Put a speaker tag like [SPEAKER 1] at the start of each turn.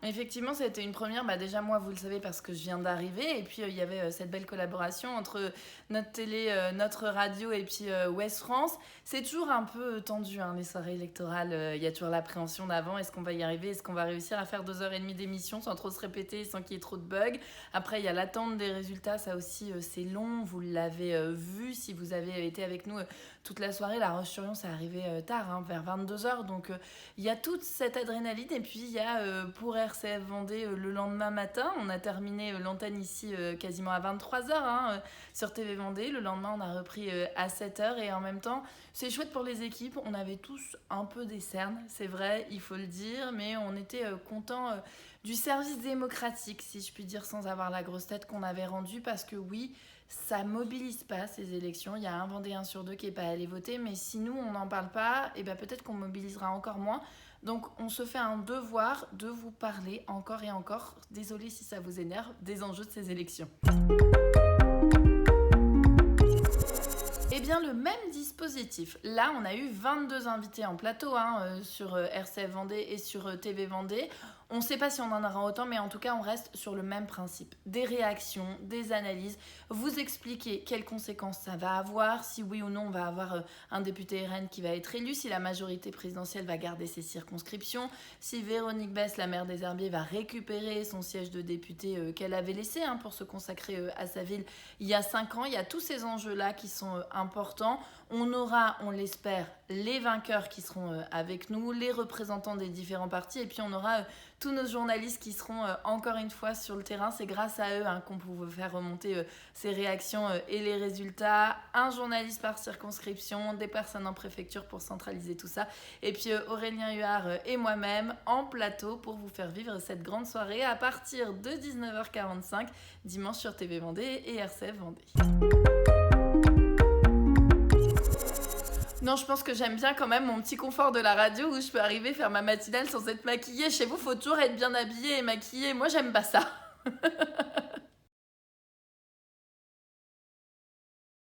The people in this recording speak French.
[SPEAKER 1] Effectivement, ça a été une première. Bah, déjà, moi, vous le savez, parce que je viens d'arriver. Et puis, il y avait cette belle collaboration entre notre télé, notre radio et puis Ouest France. C'est toujours un peu tendu, hein, les soirées électorales. Il y a toujours l'appréhension d'avant. Est-ce qu'on va y arriver? Est-ce qu'on va réussir à faire 2h30 d'émission sans trop se répéter, sans qu'il y ait trop de bugs? Après, il y a l'attente des résultats. Ça aussi, c'est long. Vous l'avez vu si vous avez été avec nous toute la soirée. La Roche-sur-Yon, ça arrivait tard, hein, vers 22h. Donc, il y a toute cette adrénaline. Et puis, il y a pour RCF Vendée le lendemain matin. On a terminé l'antenne ici quasiment à 23h, hein, sur TV Vendée. Le lendemain, on a repris à 7h. Et en même temps, c'est chouette pour les équipes. On avait tous un peu des cernes, c'est vrai, il faut le dire. Mais on était contents du service démocratique, si je puis dire, sans avoir la grosse tête qu'on avait rendue. Parce que oui, ça mobilise pas ces élections. Il y a un Vendéen sur deux qui n'est pas allé voter. Mais si nous, on n'en parle pas, et ben peut-être qu'on mobilisera encore moins. Donc on se fait un devoir de vous parler encore et encore, désolé si ça vous énerve, des enjeux de ces élections. Eh bien, le même dispositif. Là, on a eu 22 invités en plateau, hein, sur RCF Vendée et sur TV Vendée. On ne sait pas si on en aura autant, mais en tout cas, on reste sur le même principe. Des réactions, des analyses, vous expliquer quelles conséquences ça va avoir, si oui ou non on va avoir un député RN qui va être élu, si la majorité présidentielle va garder ses circonscriptions, si Véronique Besse, la maire des Herbiers, va récupérer son siège de député qu'elle avait laissé, hein, pour se consacrer à sa ville il y a 5 ans. Il y a tous ces enjeux-là qui sont importants. On aura, on l'espère, les vainqueurs qui seront avec nous, les représentants des différents partis, et puis on aura tous nos journalistes qui seront encore une fois sur le terrain. C'est grâce à eux, hein, qu'on peut faire remonter ces réactions et les résultats. Un journaliste par circonscription, des personnes en préfecture pour centraliser tout ça. Et puis Aurélien Huard et moi-même en plateau pour vous faire vivre cette grande soirée à partir de 19h45 dimanche sur TV Vendée et RCF Vendée. Non, je pense que j'aime bien quand même mon petit confort de la radio où je peux arriver faire ma matinale sans être maquillée. Chez vous, faut toujours être bien habillée et maquillée. Moi, j'aime pas ça.